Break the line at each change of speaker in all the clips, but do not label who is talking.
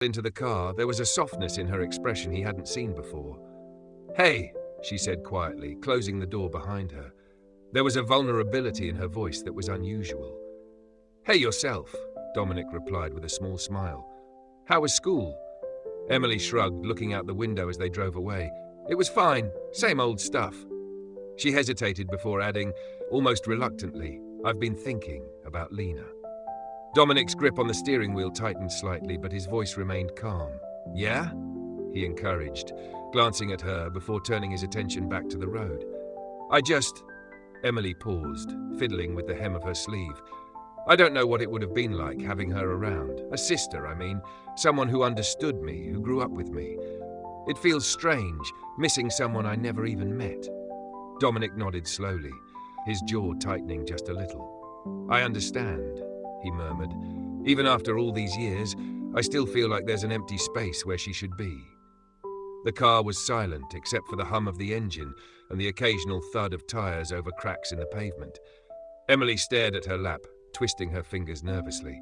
Into the car, there was a softness in her expression he hadn't seen before. "Hey," she said quietly, closing the door behind her. There was a vulnerability in her voice that was unusual. "Hey yourself," Dominic replied with a small smile. "How was school?" Emily shrugged, looking out the window as they drove away. "It was fine, same old stuff." She hesitated before adding, almost reluctantly, "I've been thinking about Lena." Dominic's grip on the steering wheel tightened slightly, but his voice remained calm. "Yeah?" he encouraged, glancing at her before turning his attention back to the road. Emily paused, fiddling with the hem of her sleeve. "I don't know what it would have been like having her around. A sister, I mean. Someone who understood me, who grew up with me. It feels strange, missing someone I never even met." Dominic nodded slowly, his jaw tightening just a little. "I understand," he murmured. "Even after all these years, I still feel like there's an empty space where she should be." The car was silent except for the hum of the engine and the occasional thud of tires over cracks in the pavement. Emily stared at her lap, twisting her fingers nervously.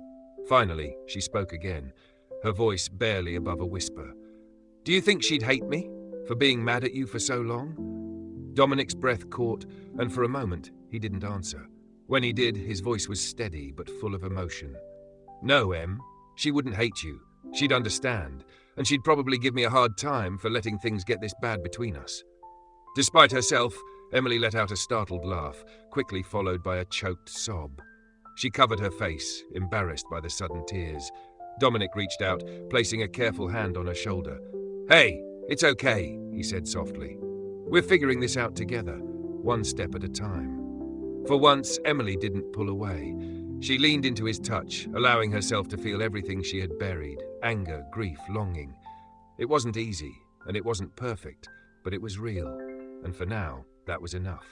Finally, she spoke again, her voice barely above a whisper. "Do you think she'd hate me for being mad at you for so long?" Dominic's breath caught, and for a moment, he didn't answer. When he did, his voice was steady but full of emotion. "No, Em. She wouldn't hate you. She'd understand, and she'd probably give me a hard time for letting things get this bad between us." Despite herself, Emily let out a startled laugh, quickly followed by a choked sob. She covered her face, embarrassed by the sudden tears. Dominic reached out, placing a careful hand on her shoulder. "Hey, it's okay," he said softly. "We're figuring this out together, one step at a time." For once, Emily didn't pull away. She leaned into his touch, allowing herself to feel everything she had buried: anger, grief, longing. It wasn't easy, and it wasn't perfect, but it was real, and for now, that was enough.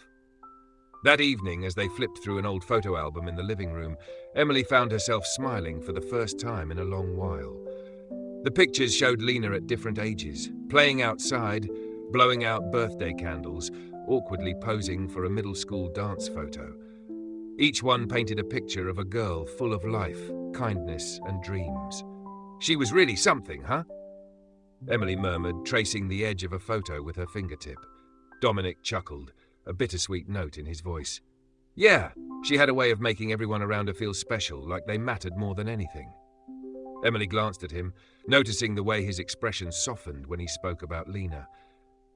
That evening, as they flipped through an old photo album in the living room, Emily found herself smiling for the first time in a long while. The pictures showed Lena at different ages, playing outside, blowing out birthday candles, awkwardly posing for a middle school dance photo. Each one painted a picture of a girl full of life, kindness, and dreams. "She was really something, huh?" Emily murmured, tracing the edge of a photo with her fingertip. Dominic chuckled, a bittersweet note in his voice. "Yeah, she had a way of making everyone around her feel special, like they mattered more than anything." Emily glanced at him, noticing the way his expression softened when he spoke about Lena.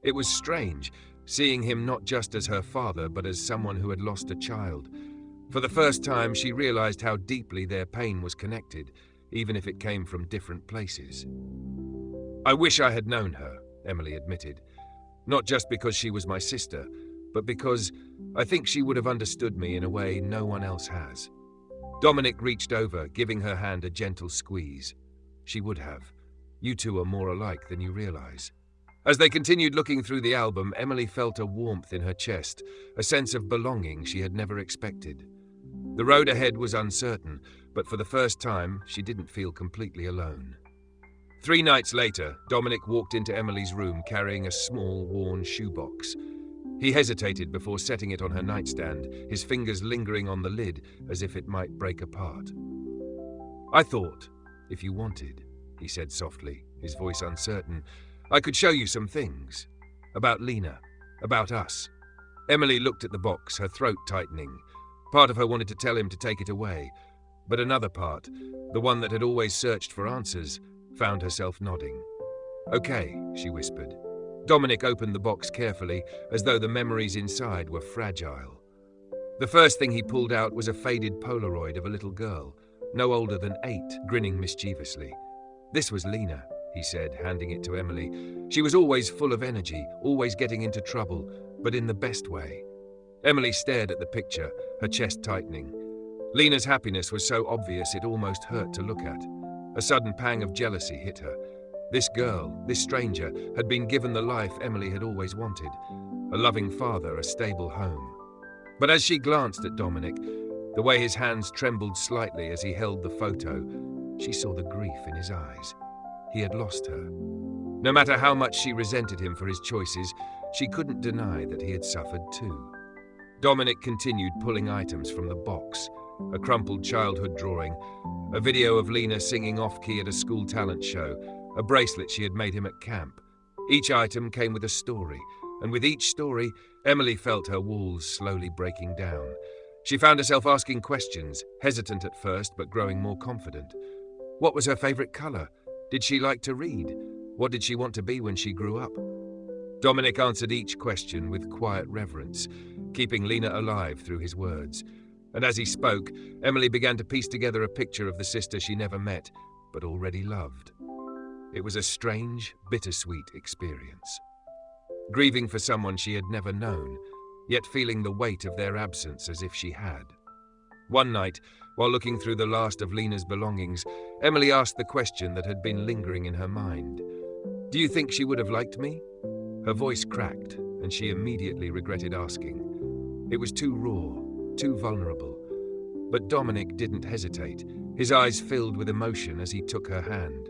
It was strange, seeing him not just as her father, but as someone who had lost a child. For the first time, she realized how deeply their pain was connected, even if it came from different places. "I wish I had known her," Emily admitted. "Not just because she was my sister, but because I think she would have understood me in a way no one else has." Dominic reached over, giving her hand a gentle squeeze. "She would have. You two are more alike than you realize." As they continued looking through the album, Emily felt a warmth in her chest, a sense of belonging she had never expected. The road ahead was uncertain, but for the first time, she didn't feel completely alone. 3 nights later, Dominic walked into Emily's room carrying a small, worn shoebox. He hesitated before setting it on her nightstand, his fingers lingering on the lid as if it might break apart. "I thought, if you wanted," he said softly, his voice uncertain, "I could show you some things. About Lena. About us." Emily looked at the box, her throat tightening. Part of her wanted to tell him to take it away, but another part, the one that had always searched for answers, found herself nodding. "Okay," she whispered. Dominic opened the box carefully, as though the memories inside were fragile. The first thing he pulled out was a faded Polaroid of a little girl, no older than 8, grinning mischievously. "This was Lena," he said, handing it to Emily. "She was always full of energy, always getting into trouble, but in the best way." Emily stared at the picture, her chest tightening. Lena's happiness was so obvious it almost hurt to look at. A sudden pang of jealousy hit her. This girl, this stranger, had been given the life Emily had always wanted. A loving father, a stable home. But as she glanced at Dominic, the way his hands trembled slightly as he held the photo, she saw the grief in his eyes. He had lost her. No matter how much she resented him for his choices, she couldn't deny that he had suffered too. Dominic continued pulling items from the box, a crumpled childhood drawing, a video of Lena singing off-key at a school talent show, a bracelet she had made him at camp. Each item came with a story, and with each story, Emily felt her walls slowly breaking down. She found herself asking questions, hesitant at first but growing more confident. What was her favourite colour? Did she like to read? What did she want to be when she grew up? Dominic answered each question with quiet reverence, keeping Lena alive through his words. And as he spoke, Emily began to piece together a picture of the sister she never met, but already loved. It was a strange, bittersweet experience. Grieving for someone she had never known, yet feeling the weight of their absence as if she had. One night, while looking through the last of Lena's belongings, Emily asked the question that had been lingering in her mind. "Do you think she would have liked me?" Her voice cracked, and she immediately regretted asking. It was too raw, too vulnerable. But Dominic didn't hesitate, his eyes filled with emotion as he took her hand.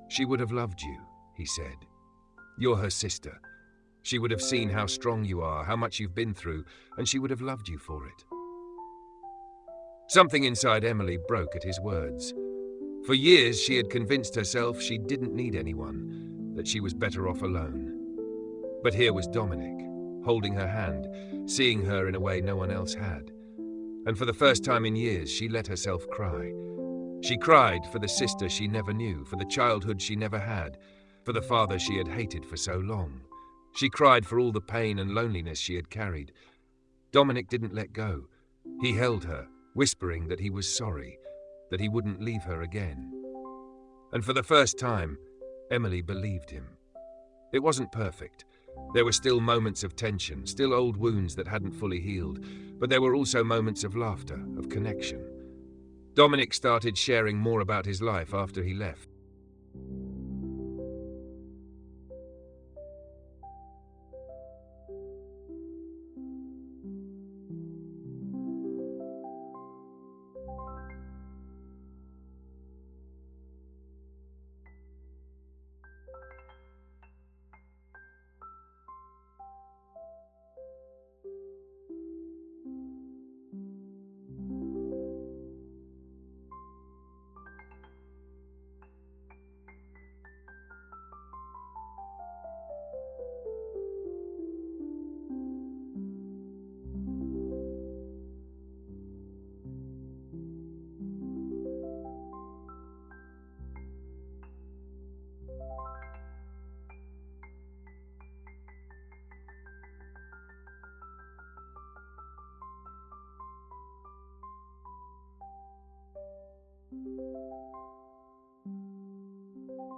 "She would have loved you," he said. "You're her sister. She would have seen how strong you are, how much you've been through, and she would have loved you for it." Something inside Emily broke at his words. For years she had convinced herself she didn't need anyone, that she was better off alone. But here was Dominic, holding her hand, seeing her in a way no one else had. And for the first time in years, she let herself cry. She cried for the sister she never knew, for the childhood she never had, for the father she had hated for so long. She cried for all the pain and loneliness she had carried. Dominic didn't let go. He held her, whispering that he was sorry, that he wouldn't leave her again. And for the first time, Emily believed him. It wasn't perfect. There were still moments of tension, still old wounds that hadn't fully healed, but there were also moments of laughter, of connection. Dominic started sharing more about his life after he left.